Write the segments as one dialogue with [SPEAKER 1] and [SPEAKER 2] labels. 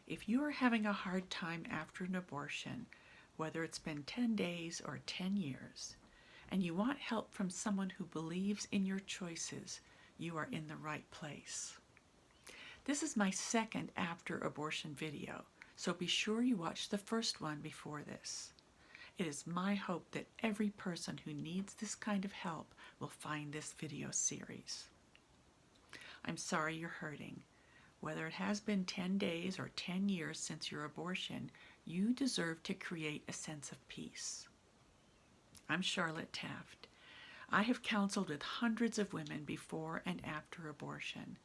[SPEAKER 1] If you are having a hard time after an abortion, whether it's been 10 days or 10 years, and you want help from someone who believes in your choices, you are in the right place. This is my second after abortion video, so be sure you watch the first one before this. It is my hope that every person who needs this kind of help will find this video series. I'm sorry you're hurting. Whether it has been 10 days or 10 years since your abortion, you deserve to create a sense of peace. I'm Charlotte Taft. I have counseled with hundreds of women before and after abortion.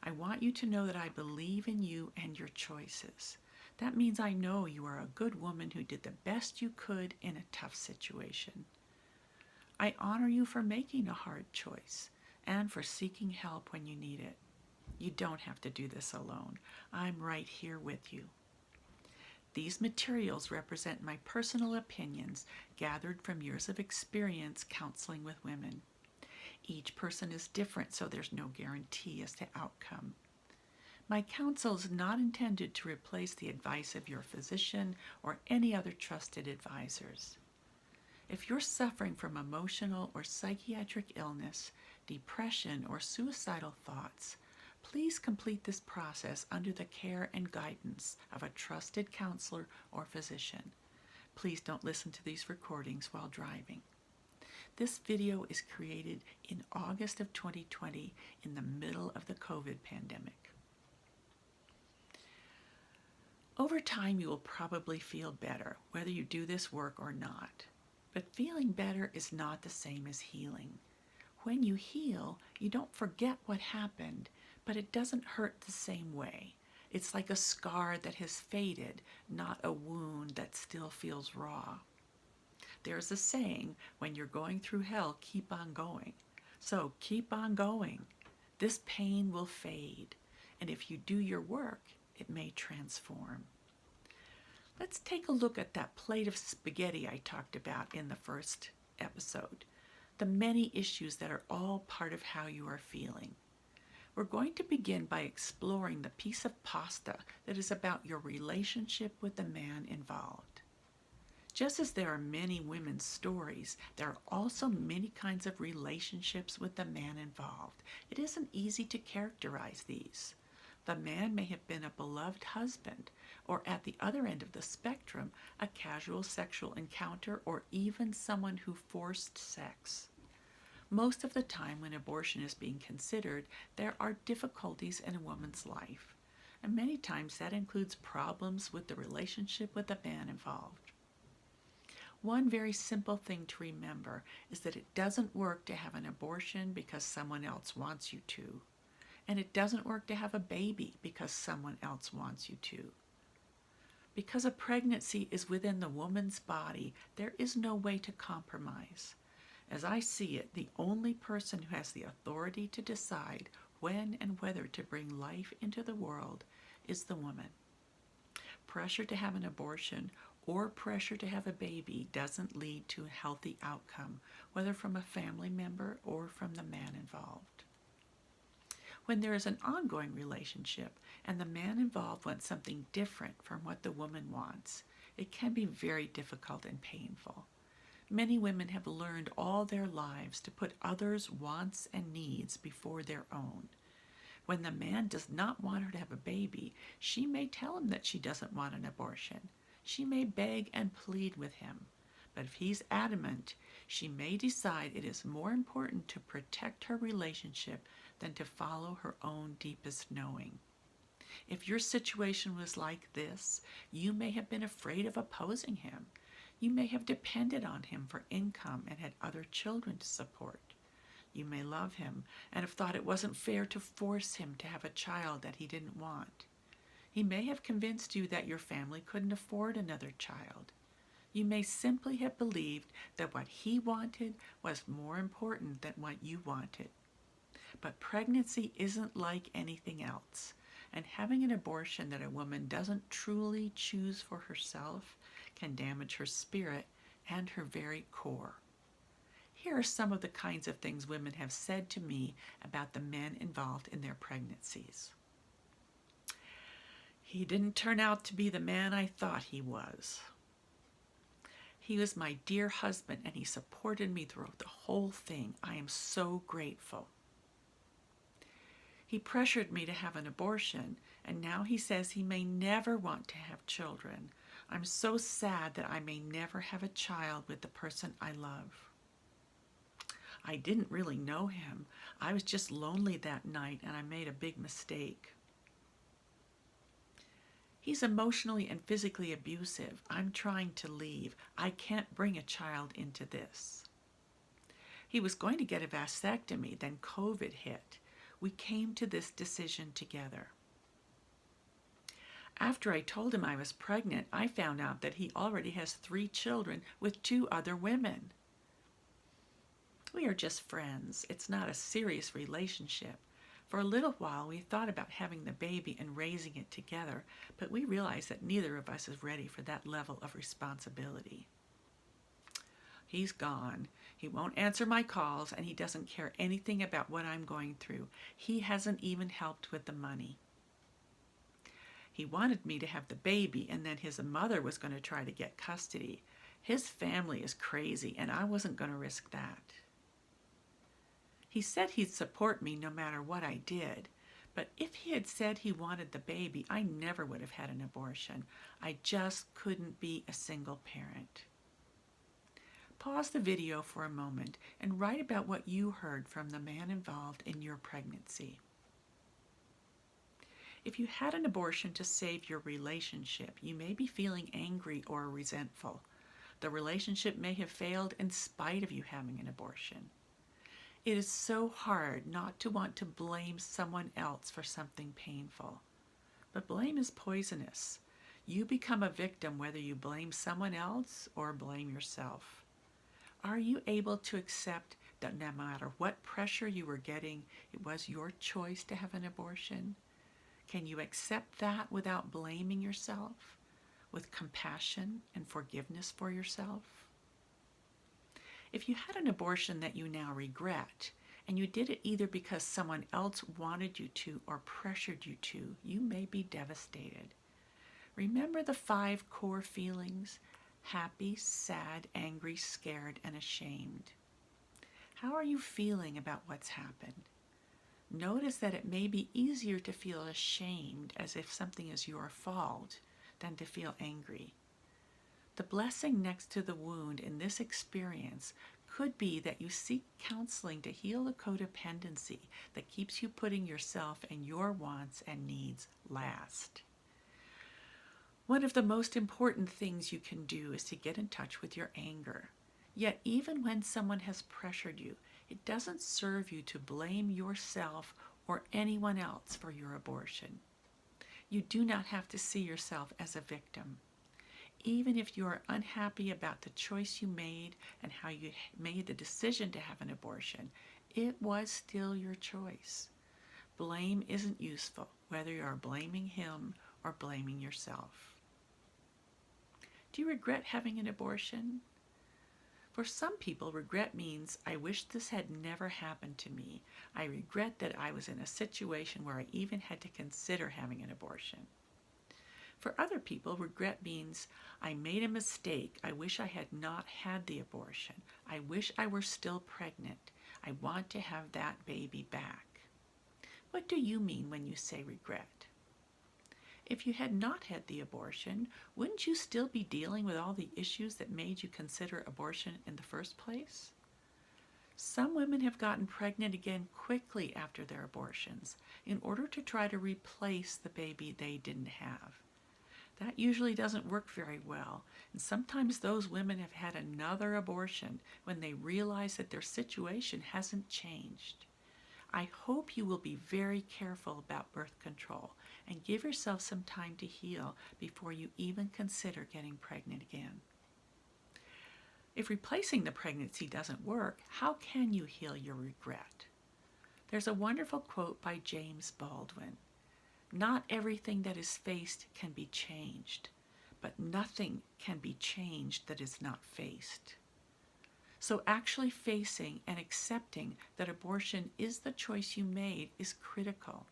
[SPEAKER 1] I want you to know that I believe in you and your choices. That means I know you are a good woman who did the best you could in a tough situation. I honor you for making a hard choice and for seeking help when you need it. You don't have to do this alone. I'm right here with you. These materials represent my personal opinions gathered from years of experience counseling with women. Each person is different, so there's no guarantee as to outcome. My counsel is not intended to replace the advice of your physician or any other trusted advisors. If you're suffering from emotional or psychiatric illness, depression, or suicidal thoughts, please complete this process under the care and guidance of a trusted counselor or physician. Please don't listen to these recordings while driving. This video is created in August of 2020 in the middle of the COVID pandemic. Over time, you will probably feel better, whether you do this work or not. But feeling better is not the same as healing. When you heal, you don't forget what happened, but it doesn't hurt the same way. It's like a scar that has faded, not a wound that still feels raw. There's a saying, when you're going through hell, keep on going. So keep on going. This pain will fade, and if you do your work, it may transform. Let's take a look at that plate of spaghetti I talked about in the first episode. The many issues that are all part of how you are feeling. We're going to begin by exploring the piece of pasta that is about your relationship with the man involved. Just as there are many women's stories, there are also many kinds of relationships with the man involved. It isn't easy to characterize these. The man may have been a beloved husband, or at the other end of the spectrum, a casual sexual encounter, or even someone who forced sex. Most of the time when abortion is being considered, there are difficulties in a woman's life, and many times that includes problems with the relationship with the man involved. One very simple thing to remember is that it doesn't work to have an abortion because someone else wants you to. And it doesn't work to have a baby because someone else wants you to. Because a pregnancy is within the woman's body, there is no way to compromise. As I see it, the only person who has the authority to decide when and whether to bring life into the world is the woman. Pressure to have an abortion or pressure to have a baby doesn't lead to a healthy outcome, whether from a family member or from the man involved. When there is an ongoing relationship and the man involved wants something different from what the woman wants, it can be very difficult and painful. Many women have learned all their lives to put others' wants and needs before their own. When the man does not want her to have a baby, she may tell him that she doesn't want an abortion. She may beg and plead with him. But if he's adamant, she may decide it is more important to protect her relationship than to follow her own deepest knowing. If your situation was like this, you may have been afraid of opposing him. You may have depended on him for income and had other children to support. You may love him and have thought it wasn't fair to force him to have a child that he didn't want. He may have convinced you that your family couldn't afford another child. You may simply have believed that what he wanted was more important than what you wanted. But pregnancy isn't like anything else, and having an abortion that a woman doesn't truly choose for herself can damage her spirit and her very core. Here are some of the kinds of things women have said to me about the men involved in their pregnancies. He didn't turn out to be the man I thought he was. He was my dear husband, and he supported me throughout the whole thing. I am so grateful. He pressured me to have an abortion, and now he says he may never want to have children. I'm so sad that I may never have a child with the person I love. I didn't really know him. I was just lonely that night, and I made a big mistake. He's emotionally and physically abusive. I'm trying to leave. I can't bring a child into this. He was going to get a vasectomy, then COVID hit. We came to this decision together. After I told him I was pregnant, I found out that he already has 3 children with 2 other women. We are just friends. It's not a serious relationship. For a little while, we thought about having the baby and raising it together, but we realized that neither of us is ready for that level of responsibility. He's gone. He won't answer my calls, and he doesn't care anything about what I'm going through. He hasn't even helped with the money. He wanted me to have the baby, and then his mother was going to try to get custody. His family is crazy, and I wasn't going to risk that. He said he'd support me no matter what I did, but if he had said he wanted the baby, I never would have had an abortion. I just couldn't be a single parent. Pause the video for a moment and write about what you heard from the man involved in your pregnancy. If you had an abortion to save your relationship, you may be feeling angry or resentful. The relationship may have failed in spite of you having an abortion. It is so hard not to want to blame someone else for something painful. But blame is poisonous. You become a victim whether you blame someone else or blame yourself. Are you able to accept that no matter what pressure you were getting, it was your choice to have an abortion? Can you accept that without blaming yourself, with compassion and forgiveness for yourself? If you had an abortion that you now regret, and you did it either because someone else wanted you to or pressured you to, you may be devastated. Remember the 5 core feelings: happy, sad, angry, scared, and ashamed. How are you feeling about what's happened? Notice that it may be easier to feel ashamed, as if something is your fault, than to feel angry. The blessing next to the wound in this experience could be that you seek counseling to heal the codependency that keeps you putting yourself and your wants and needs last. One of the most important things you can do is to get in touch with your anger. Yet even when someone has pressured you, it doesn't serve you to blame yourself or anyone else for your abortion. You do not have to see yourself as a victim. Even if you are unhappy about the choice you made and how you made the decision to have an abortion, it was still your choice. Blame isn't useful, whether you are blaming him or blaming yourself. Do you regret having an abortion? For some people, regret means, I wish this had never happened to me. I regret that I was in a situation where I even had to consider having an abortion. For other people, regret means, I made a mistake. I wish I had not had the abortion. I wish I were still pregnant. I want to have that baby back. What do you mean when you say regret? If you had not had the abortion, wouldn't you still be dealing with all the issues that made you consider abortion in the first place? Some women have gotten pregnant again quickly after their abortions in order to try to replace the baby they didn't have. That usually doesn't work very well, and sometimes those women have had another abortion when they realize that their situation hasn't changed. I hope you will be very careful about birth control and give yourself some time to heal before you even consider getting pregnant again. If replacing the pregnancy doesn't work, how can you heal your regret? There's a wonderful quote by James Baldwin. Not everything that is faced can be changed, but nothing can be changed that is not faced. So actually facing and accepting that abortion is the choice you made is critical.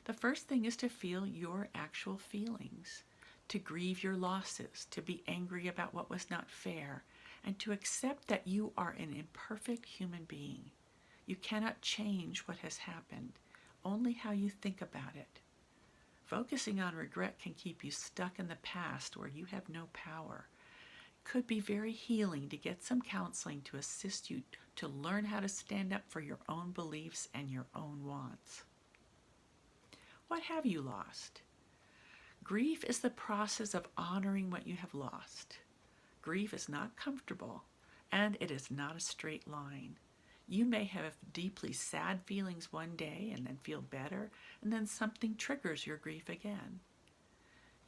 [SPEAKER 1] The first thing is to feel your actual feelings, to grieve your losses, to be angry about what was not fair, and to accept that you are an imperfect human being. You cannot change what has happened, only how you think about it. Focusing on regret can keep you stuck in the past where you have no power. It could be very healing to get some counseling to assist you to learn how to stand up for your own beliefs and your own wants. What have you lost? Grief is the process of honoring what you have lost. Grief is not comfortable, and it is not a straight line. You may have deeply sad feelings one day and then feel better, and then something triggers your grief again.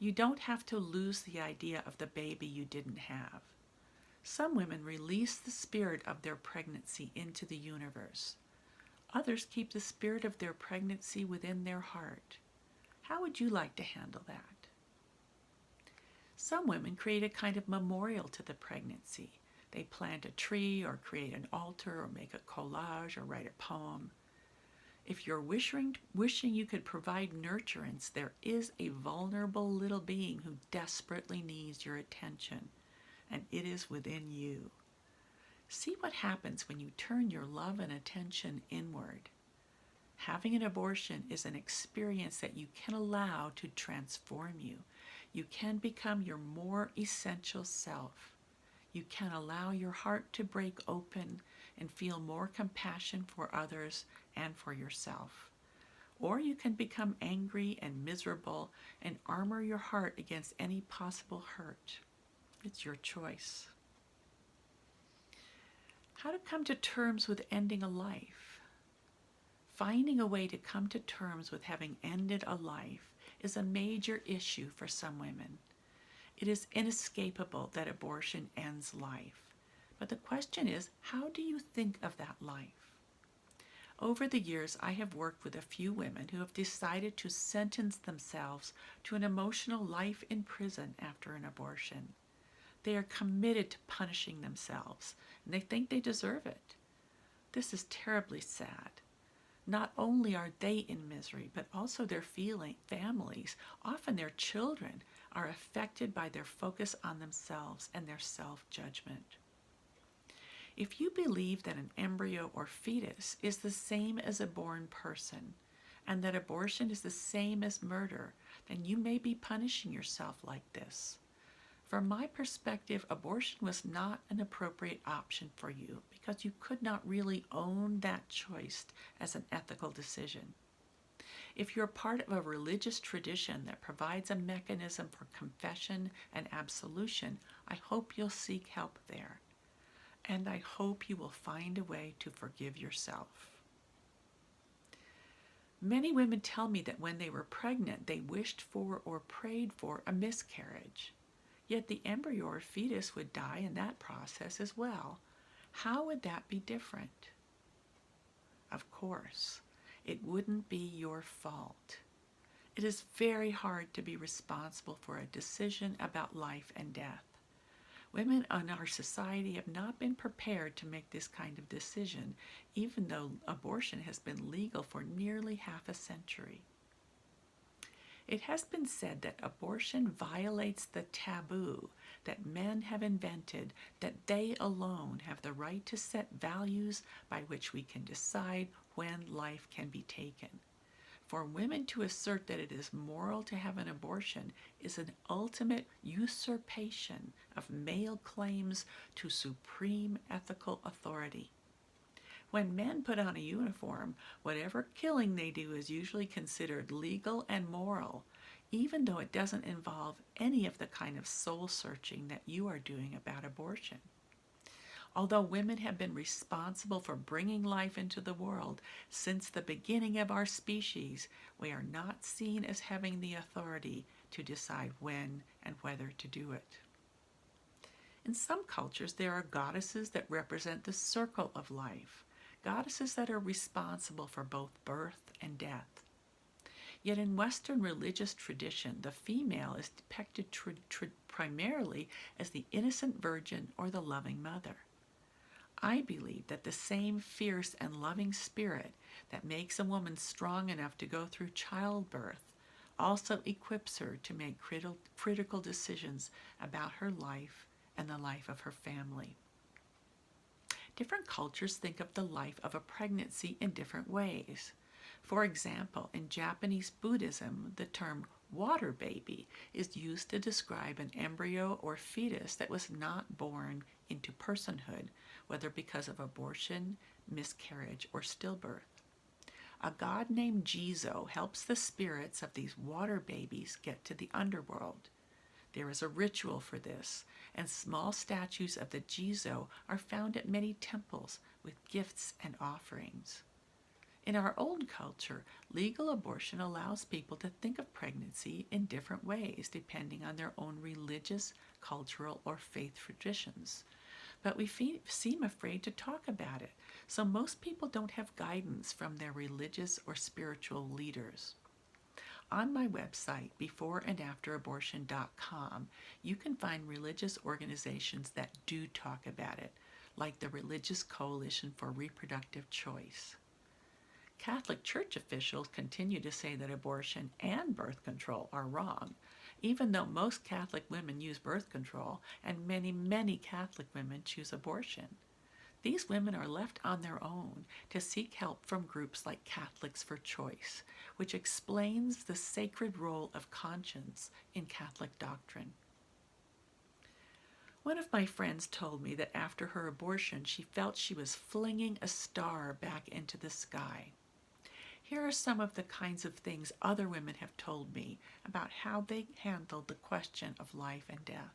[SPEAKER 1] You don't have to lose the idea of the baby you didn't have. Some women release the spirit of their pregnancy into the universe. Others keep the spirit of their pregnancy within their heart. How would you like to handle that? Some women create a kind of memorial to the pregnancy. They plant a tree or create an altar or make a collage or write a poem. If you're wishing you could provide nurturance, there is a vulnerable little being who desperately needs your attention, and it is within you. See what happens when you turn your love and attention inward. Having an abortion is an experience that you can allow to transform you. You can become your more essential self. You can allow your heart to break open and feel more compassion for others and for yourself. Or you can become angry and miserable and armor your heart against any possible hurt. It's your choice. How to come to terms with ending a life. Finding a way to come to terms with having ended a life is a major issue for some women. It is inescapable that abortion ends life. But the question is, how do you think of that life? Over the years, I have worked with a few women who have decided to sentence themselves to an emotional life in prison after an abortion. They are committed to punishing themselves, and they think they deserve it. This is terribly sad. Not only are they in misery, but also their families, often their children, are affected by their focus on themselves and their self-judgment. If you believe that an embryo or fetus is the same as a born person, and that abortion is the same as murder, then you may be punishing yourself like this. From my perspective, abortion was not an appropriate option for you because you could not really own that choice as an ethical decision. If you're part of a religious tradition that provides a mechanism for confession and absolution, I hope you'll seek help there. And I hope you will find a way to forgive yourself. Many women tell me that when they were pregnant, they wished for or prayed for a miscarriage. Yet the embryo or fetus would die in that process as well. How would that be different? Of course, it wouldn't be your fault. It is very hard to be responsible for a decision about life and death. Women in our society have not been prepared to make this kind of decision, even though abortion has been legal for nearly half a century. It has been said that abortion violates the taboo that men have invented, that they alone have the right to set values by which we can decide when life can be taken. For women to assert that it is moral to have an abortion is an ultimate usurpation of male claims to supreme ethical authority. When men put on a uniform, whatever killing they do is usually considered legal and moral, even though it doesn't involve any of the kind of soul-searching that you are doing about abortion. Although women have been responsible for bringing life into the world since the beginning of our species, we are not seen as having the authority to decide when and whether to do it. In some cultures, there are goddesses that represent the circle of life, goddesses that are responsible for both birth and death. Yet in Western religious tradition, the female is depicted primarily as the innocent virgin or the loving mother. I believe that the same fierce and loving spirit that makes a woman strong enough to go through childbirth also equips her to make critical decisions about her life and the life of her family. Different cultures think of the life of a pregnancy in different ways. For example, in Japanese Buddhism, the term water baby is used to describe an embryo or fetus that was not born into personhood, whether because of abortion, miscarriage, or stillbirth. A god named Jizo helps the spirits of these water babies get to the underworld. There is a ritual for this, and small statues of the Jizo are found at many temples with gifts and offerings. In our own culture, legal abortion allows people to think of pregnancy in different ways depending on their own religious, cultural, or faith traditions. But we seem afraid to talk about it, so most people don't have guidance from their religious or spiritual leaders. On my website, beforeandafterabortion.com, you can find religious organizations that do talk about it, like the Religious Coalition for Reproductive Choice. Catholic Church officials continue to say that abortion and birth control are wrong, even though most Catholic women use birth control and many Catholic women choose abortion. These women are left on their own to seek help from groups like Catholics for Choice, which explains the sacred role of conscience in Catholic doctrine. One of my friends told me that after her abortion, she felt she was flinging a star back into the sky. Here are some of the kinds of things other women have told me about how they handled the question of life and death.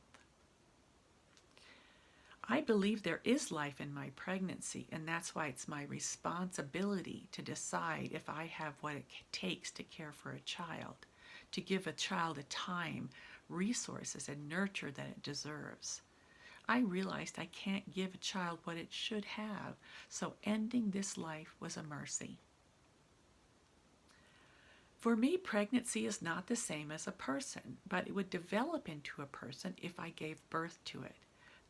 [SPEAKER 1] I believe there is life in my pregnancy, and that's why it's my responsibility to decide if I have what it takes to care for a child, to give a child the time, resources, and nurture that it deserves. I realized I can't give a child what it should have, so ending this life was a mercy. For me, pregnancy is not the same as a person, but it would develop into a person if I gave birth to it.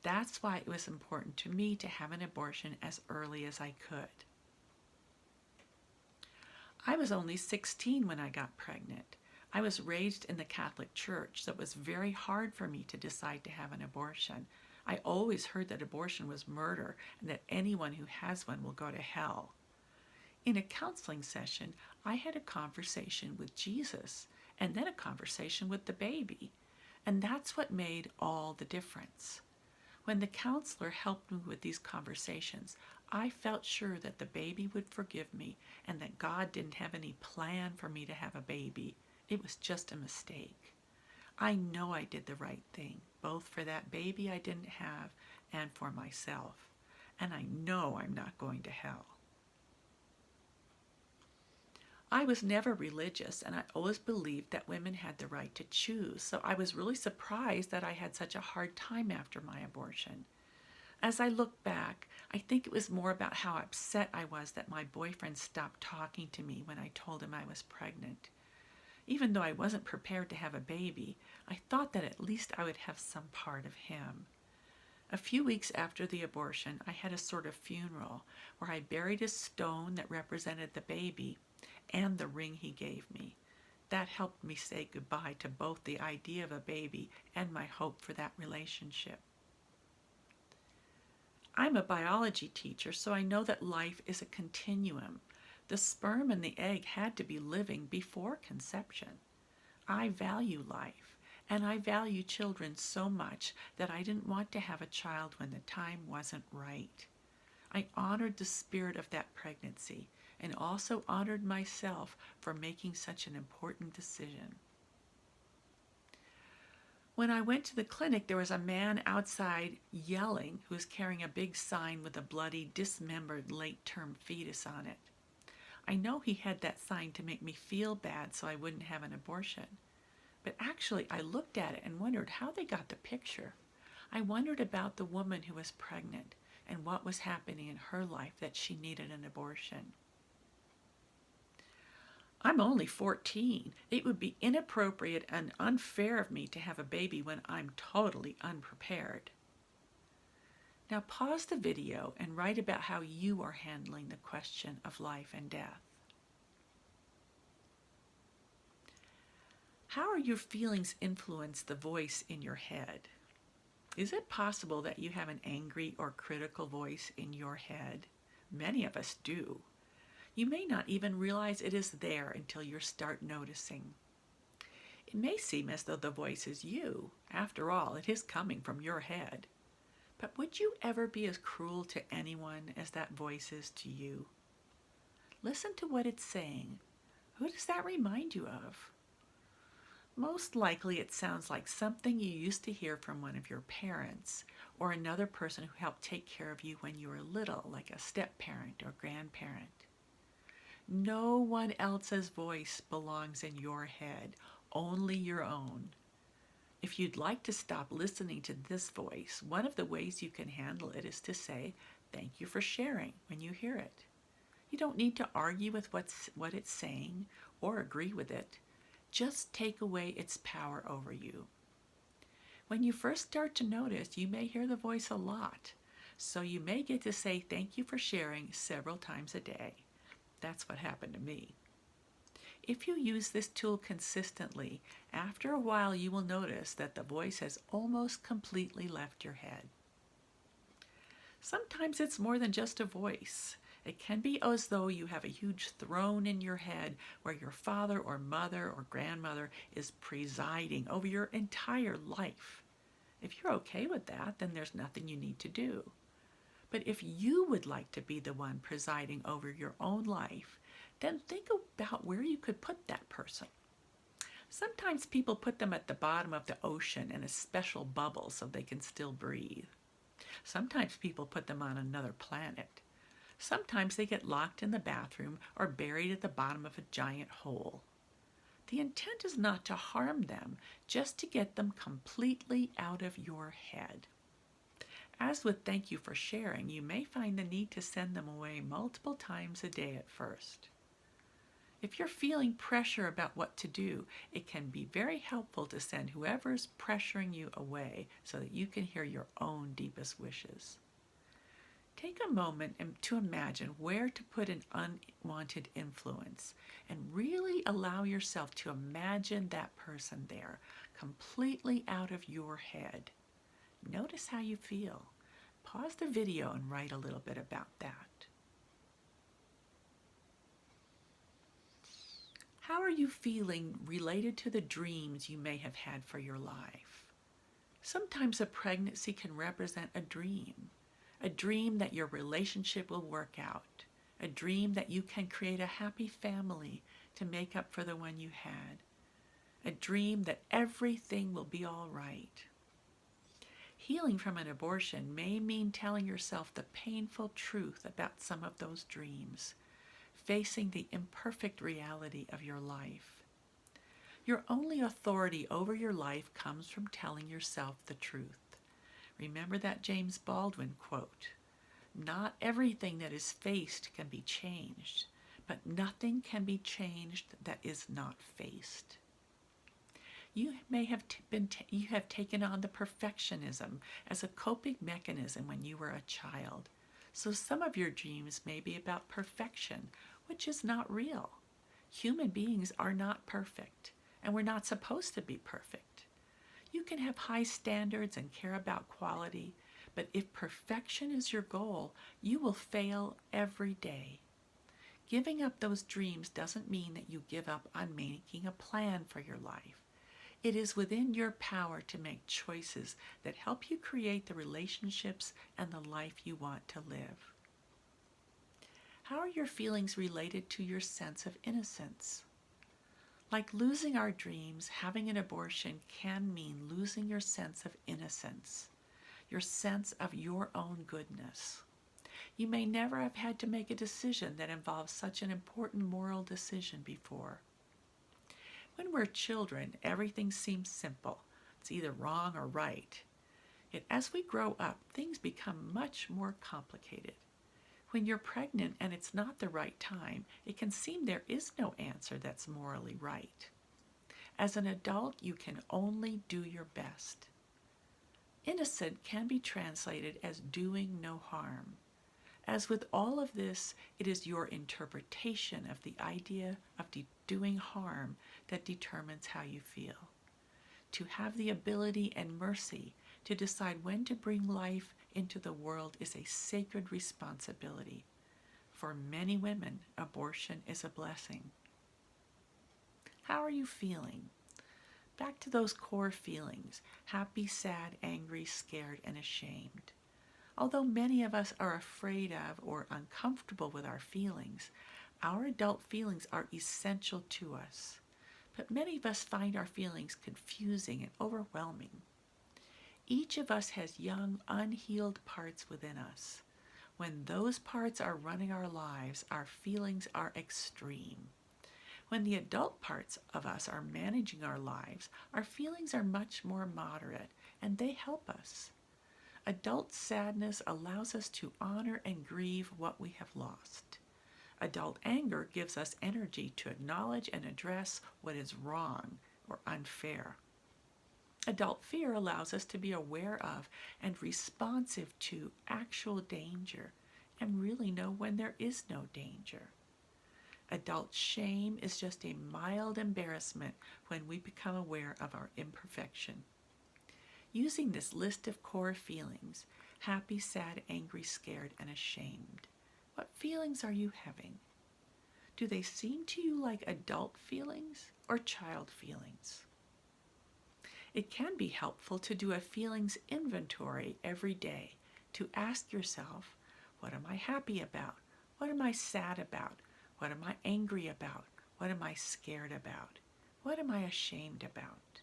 [SPEAKER 1] That's why it was important to me to have an abortion as early as I could. I was only 16 when I got pregnant. I was raised in the Catholic Church, so it was very hard for me to decide to have an abortion. I always heard that abortion was murder and that anyone who has one will go to hell. In a counseling session, I had a conversation with Jesus and then a conversation with the baby, and that's what made all the difference. When the counselor helped me with these conversations, I felt sure that the baby would forgive me and that God didn't have any plan for me to have a baby. It was just a mistake. I know I did the right thing, both for that baby I didn't have and for myself. And I know I'm not going to hell. I was never religious, and I always believed that women had the right to choose, so I was really surprised that I had such a hard time after my abortion. As I look back, I think it was more about how upset I was that my boyfriend stopped talking to me when I told him I was pregnant. Even though I wasn't prepared to have a baby, I thought that at least I would have some part of him. A few weeks after the abortion, I had a sort of funeral where I buried a stone that represented the baby and the ring he gave me. That helped me say goodbye to both the idea of a baby and my hope for that relationship. I'm a biology teacher, so I know that life is a continuum. The sperm and the egg had to be living before conception. I value life, and I value children so much that I didn't want to have a child when the time wasn't right. I honored the spirit of that pregnancy and also honored myself for making such an important decision. When I went to the clinic, there was a man outside yelling who was carrying a big sign with a bloody, dismembered late-term fetus on it. I know he had that sign to make me feel bad so I wouldn't have an abortion. But actually, I looked at it and wondered how they got the picture. I wondered about the woman who was pregnant and what was happening in her life that she needed an abortion. I'm only 14. It would be inappropriate and unfair of me to have a baby when I'm totally unprepared. Now pause the video and write about how you are handling the question of life and death. How are your feelings influence the voice in your head? Is it possible that you have an angry or critical voice in your head? Many of us do. You may not even realize it is there until you start noticing. It may seem as though the voice is you. After all, it is coming from your head. But would you ever be as cruel to anyone as that voice is to you? Listen to what it's saying. Who does that remind you of? Most likely it sounds like something you used to hear from one of your parents or another person who helped take care of you when you were little, like a step-parent or grandparent. No one else's voice belongs in your head, only your own. If you'd like to stop listening to this voice, one of the ways you can handle it is to say, "Thank you for sharing," when you hear it. You don't need to argue with what it's saying or agree with it. Just take away its power over you. When you first start to notice, you may hear the voice a lot, so you may get to say "thank you for sharing" several times a day. That's what happened to me. If you use this tool consistently, after a while you will notice that the voice has almost completely left your head. Sometimes it's more than just a voice. It can be as though you have a huge throne in your head where your father or mother or grandmother is presiding over your entire life. If you're okay with that, then there's nothing you need to do. But if you would like to be the one presiding over your own life, then think about where you could put that person. Sometimes people put them at the bottom of the ocean in a special bubble so they can still breathe. Sometimes people put them on another planet. Sometimes they get locked in the bathroom or buried at the bottom of a giant hole. The intent is not to harm them, just to get them completely out of your head. As with "thank you for sharing," you may find the need to send them away multiple times a day at first. If you're feeling pressure about what to do, it can be very helpful to send whoever is pressuring you away so that you can hear your own deepest wishes. Take a moment to imagine where to put an unwanted influence and really allow yourself to imagine that person there, completely out of your head. Notice how you feel. Pause the video and write a little bit about that. How are you feeling related to the dreams you may have had for your life? Sometimes a pregnancy can represent a dream that your relationship will work out, a dream that you can create a happy family to make up for the one you had, a dream that everything will be all right. Healing from an abortion may mean telling yourself the painful truth about some of those dreams, facing the imperfect reality of your life. Your only authority over your life comes from telling yourself the truth. Remember that James Baldwin quote, "Not everything that is faced can be changed, but nothing can be changed that is not faced." You may have you have taken on the perfectionism as a coping mechanism when you were a child. So some of your dreams may be about perfection, which is not real. Human beings are not perfect, and we're not supposed to be perfect. You can have high standards and care about quality, but if perfection is your goal, you will fail every day. Giving up those dreams doesn't mean that you give up on making a plan for your life. It is within your power to make choices that help you create the relationships and the life you want to live. How are your feelings related to your sense of innocence? Like losing our dreams, having an abortion can mean losing your sense of innocence, your sense of your own goodness. You may never have had to make a decision that involves such an important moral decision before. When we're children, everything seems simple. It's either wrong or right. Yet as we grow up, things become much more complicated. When you're pregnant and it's not the right time, it can seem there is no answer that's morally right. As an adult, you can only do your best. Innocent can be translated as doing no harm. As with all of this, it is your interpretation of the idea of doing harm that determines how you feel. To have the ability and mercy to decide when to bring life into the world is a sacred responsibility. For many women, abortion is a blessing. How are you feeling? Back to those core feelings: happy, sad, angry, scared, and ashamed. Although many of us are afraid of or uncomfortable with our feelings, our adult feelings are essential to us. But many of us find our feelings confusing and overwhelming. Each of us has young, unhealed parts within us. When those parts are running our lives, our feelings are extreme. When the adult parts of us are managing our lives, our feelings are much more moderate, and they help us. Adult sadness allows us to honor and grieve what we have lost. Adult anger gives us energy to acknowledge and address what is wrong or unfair. Adult fear allows us to be aware of and responsive to actual danger and really know when there is no danger. Adult shame is just a mild embarrassment when we become aware of our imperfection. Using this list of core feelings: happy, sad, angry, scared, and ashamed, what feelings are you having? Do they seem to you like adult feelings or child feelings? It can be helpful to do a feelings inventory every day, to ask yourself, what am I happy about? What am I sad about? What am I angry about? What am I scared about? What am I ashamed about?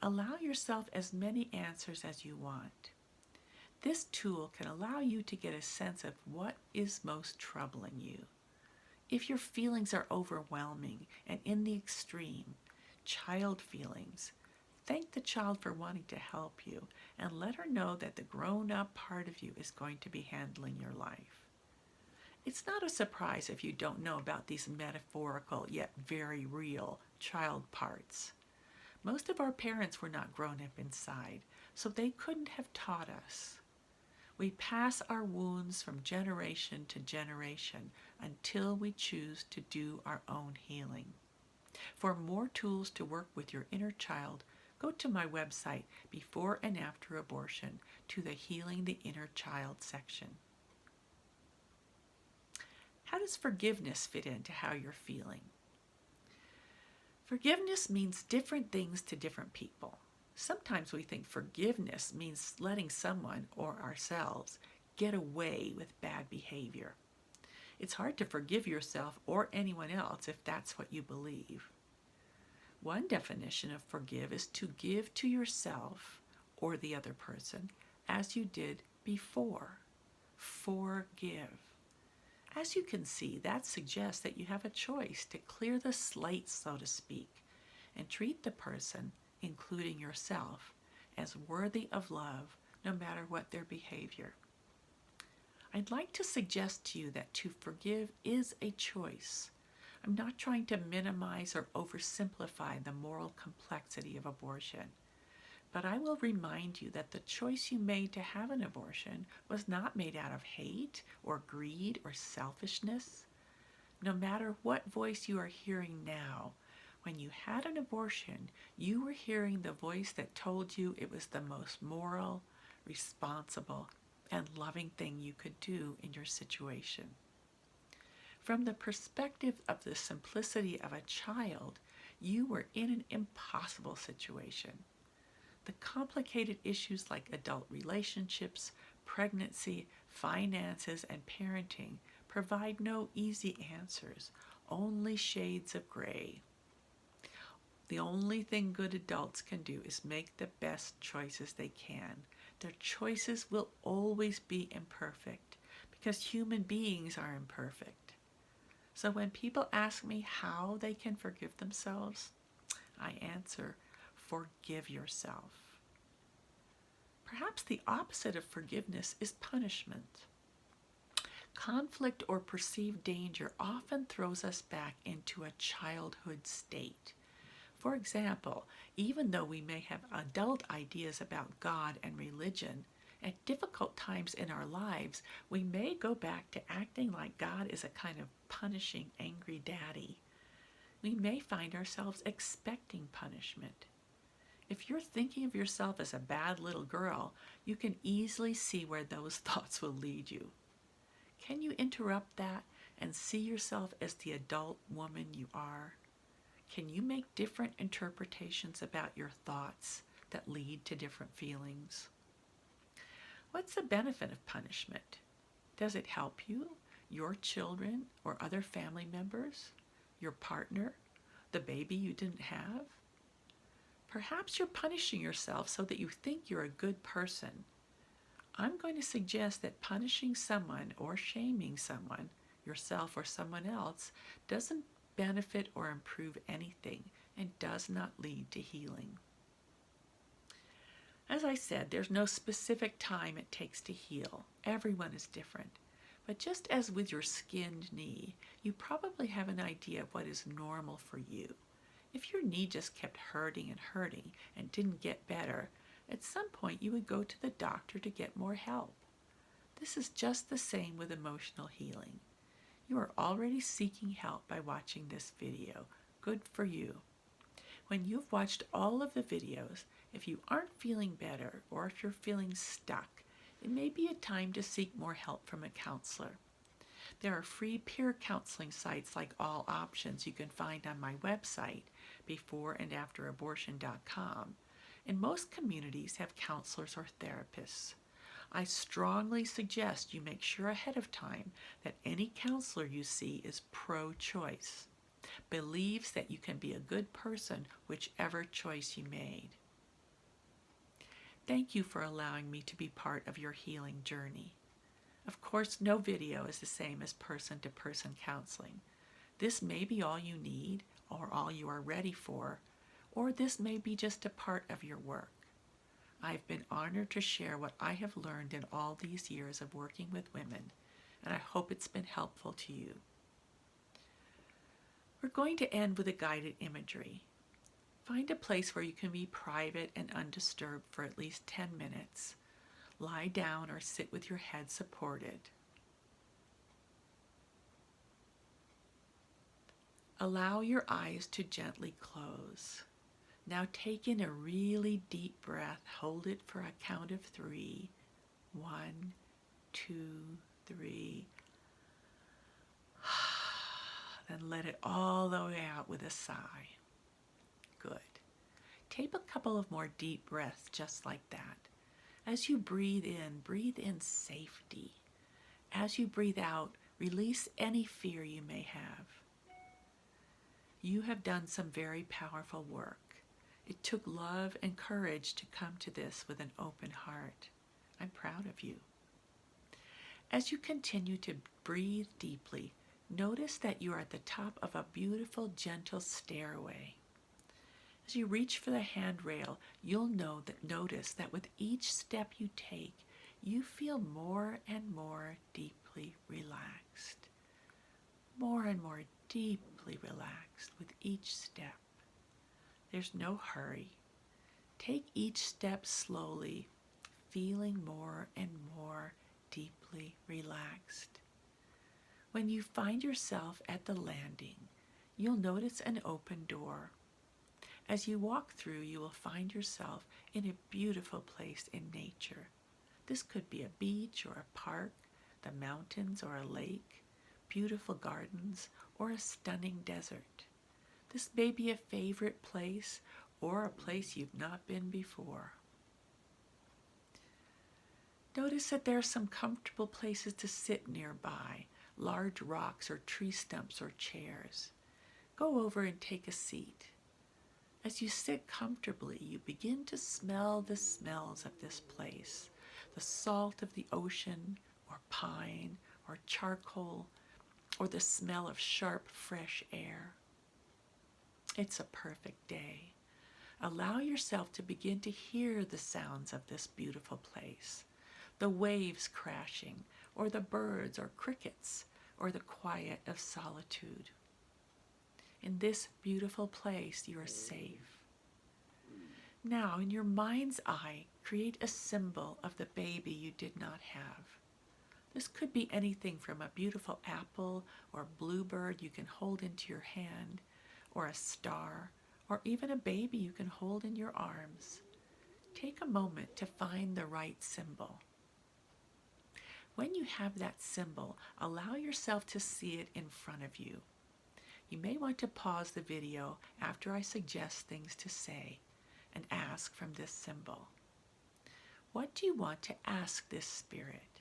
[SPEAKER 1] Allow yourself as many answers as you want. This tool can allow you to get a sense of what is most troubling you. If your feelings are overwhelming and in the extreme, child feelings, thank the child for wanting to help you and let her know that the grown-up part of you is going to be handling your life. It's not a surprise if you don't know about these metaphorical yet very real child parts. Most of our parents were not grown up inside, so they couldn't have taught us. We pass our wounds from generation to generation until we choose to do our own healing. For more tools to work with your inner child, go to my website, Before and After Abortion, to the Healing the Inner Child section. How does forgiveness fit into how you're feeling? Forgiveness means different things to different people. Sometimes we think forgiveness means letting someone or ourselves get away with bad behavior. It's hard to forgive yourself or anyone else if that's what you believe. One definition of forgive is to give to yourself or the other person as you did before. Forgive. As you can see, that suggests that you have a choice to clear the slate, so to speak, and treat the person, including yourself, as worthy of love, no matter what their behavior. I'd like to suggest to you that to forgive is a choice. I'm not trying to minimize or oversimplify the moral complexity of abortion, but I will remind you that the choice you made to have an abortion was not made out of hate or greed or selfishness. No matter what voice you are hearing now, when you had an abortion, you were hearing the voice that told you it was the most moral, responsible, and loving thing you could do in your situation. From the perspective of the simplicity of a child, you were in an impossible situation. The complicated issues like adult relationships, pregnancy, finances, and parenting provide no easy answers, only shades of gray. The only thing good adults can do is make the best choices they can. Their choices will always be imperfect because human beings are imperfect. So when people ask me how they can forgive themselves, I answer, forgive yourself. Perhaps the opposite of forgiveness is punishment. Conflict or perceived danger often throws us back into a childhood state. For example, even though we may have adult ideas about God and religion, at difficult times in our lives, we may go back to acting like God is a kind of punishing, angry daddy. We may find ourselves expecting punishment. If you're thinking of yourself as a bad little girl, you can easily see where those thoughts will lead you. Can you interrupt that and see yourself as the adult woman you are? Can you make different interpretations about your thoughts that lead to different feelings? What's the benefit of punishment? Does it help you, your children, or other family members, your partner, the baby you didn't have? Perhaps you're punishing yourself so that you think you're a good person. I'm going to suggest that punishing someone or shaming someone, yourself or someone else, doesn't benefit or improve anything and does not lead to healing. As I said, there's no specific time it takes to heal. Everyone is different. But just as with your skinned knee, you probably have an idea of what is normal for you. If your knee just kept hurting and didn't get better, at some point you would go to the doctor to get more help. This is just the same with emotional healing. You are already seeking help by watching this video. Good for you. When you've watched all of the videos, if you aren't feeling better or if you're feeling stuck, it may be a time to seek more help from a counselor. There are free peer counseling sites like All Options you can find on my website, beforeandafterabortion.com, and most communities have counselors or therapists. I strongly suggest you make sure ahead of time that any counselor you see is pro-choice, believes that you can be a good person whichever choice you made. Thank you for allowing me to be part of your healing journey. Of course, no video is the same as person-to-person counseling. This may be all you need or all you are ready for, or this may be just a part of your work. I've been honored to share what I have learned in all these years of working with women, and I hope it's been helpful to you. We're going to end with a guided imagery. Find a place where you can be private and undisturbed for at least 10 minutes. Lie down or sit with your head supported. Allow your eyes to gently close. Now take in a really deep breath. Hold it for a count of 3. 1, 2, 3. Then let it all the way out with a sigh. Good. Take a couple of more deep breaths just like that. As you breathe in safety. As you breathe out, release any fear you may have. You have done some very powerful work. It took love and courage to come to this with an open heart. I'm proud of you. As you continue to breathe deeply, notice that you are at the top of a beautiful, gentle stairway. As you reach for the handrail, you'll notice that with each step you take, you feel more and more deeply relaxed. More and more deeply relaxed with each step. There's no hurry. Take each step slowly, feeling more and more deeply relaxed. When you find yourself at the landing, you'll notice an open door. As you walk through, you will find yourself in a beautiful place in nature. This could be a beach or a park, the mountains or a lake, beautiful gardens, or a stunning desert. This may be a favorite place or a place you've not been before. Notice that there are some comfortable places to sit nearby, large rocks or tree stumps or chairs. Go over and take a seat. As you sit comfortably, you begin to smell the smells of this place, the salt of the ocean, or pine, or charcoal, or the smell of sharp, fresh air. It's a perfect day. Allow yourself to begin to hear the sounds of this beautiful place, the waves crashing, or the birds or crickets, or the quiet of solitude. In this beautiful place, you are safe. Now, in your mind's eye, create a symbol of the baby you did not have. This could be anything from a beautiful apple or bluebird you can hold into your hand, or a star, or even a baby you can hold in your arms. Take a moment to find the right symbol. When you have that symbol, allow yourself to see it in front of you. You may want to pause the video after I suggest things to say and ask from this symbol. What do you want to ask this spirit?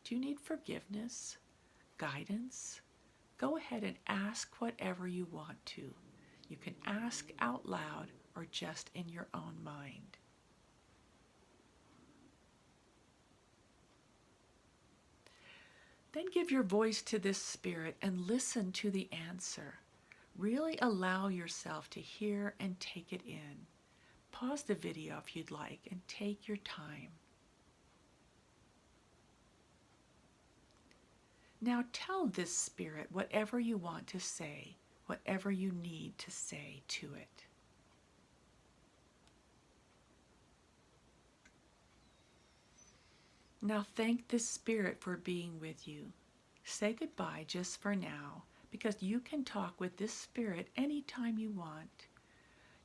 [SPEAKER 1] Do you need forgiveness? Guidance? Go ahead and ask whatever you want to. You can ask out loud or just in your own mind. Then give your voice to this spirit and listen to the answer. Really allow yourself to hear and take it in. Pause the video if you'd like and take your time. Now tell this spirit whatever you want to say, whatever you need to say to it. Now thank this spirit for being with you. Say goodbye just for now, because you can talk with this spirit anytime you want.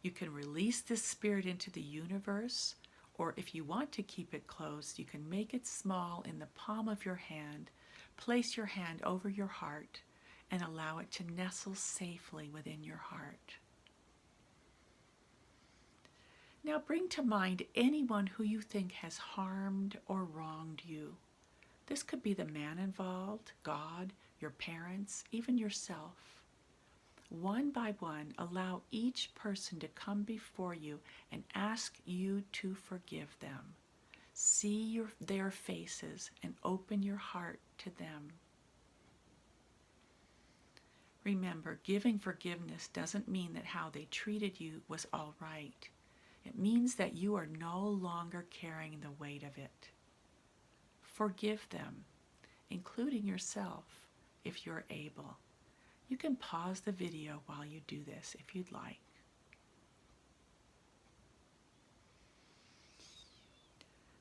[SPEAKER 1] You can release this spirit into the universe, or if you want to keep it close, you can make it small in the palm of your hand, place your hand over your heart, and allow it to nestle safely within your heart. Now bring to mind anyone who you think has harmed or wronged you. This could be the man involved, God, your parents, even yourself. One by one, allow each person to come before you and ask you to forgive them. See their faces and open your heart to them. Remember, giving forgiveness doesn't mean that how they treated you was all right. It means that you are no longer carrying the weight of it. Forgive them, including yourself, if you're able. You can pause the video while you do this if you'd like.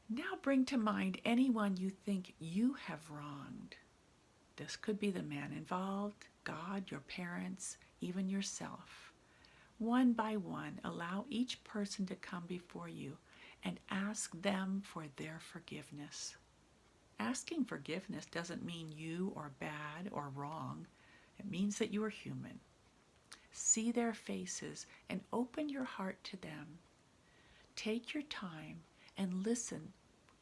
[SPEAKER 1] Now bring to mind anyone you think you have wronged. This could be the man involved, God, your parents, even yourself. One by one, allow each person to come before you and ask them for their forgiveness. Asking forgiveness doesn't mean you are bad or wrong. It means that you are human. See their faces and open your heart to them. Take your time and listen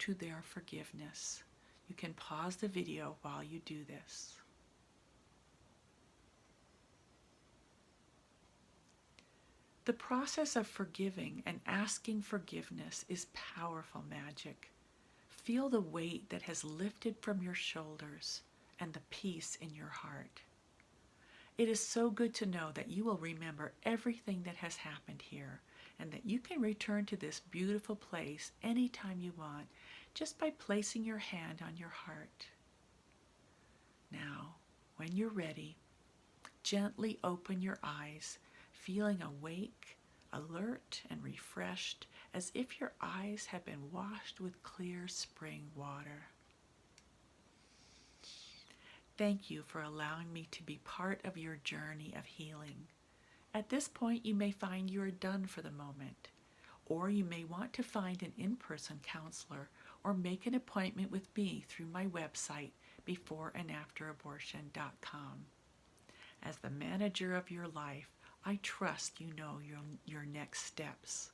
[SPEAKER 1] to their forgiveness. You can pause the video while you do this. The process of forgiving and asking forgiveness is powerful magic. Feel the weight that has lifted from your shoulders and the peace in your heart. It is so good to know that you will remember everything that has happened here and that you can return to this beautiful place anytime you want just by placing your hand on your heart. Now, when you're ready, gently open your eyes, feeling awake, alert, and refreshed, as if your eyes have been washed with clear spring water. Thank you for allowing me to be part of your journey of healing. At this point, you may find you are done for the moment, or you may want to find an in-person counselor or make an appointment with me through my website, beforeandafterabortion.com. As the manager of your life, I trust you know your next steps.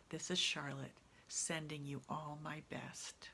[SPEAKER 1] This is Charlotte, sending you all my best.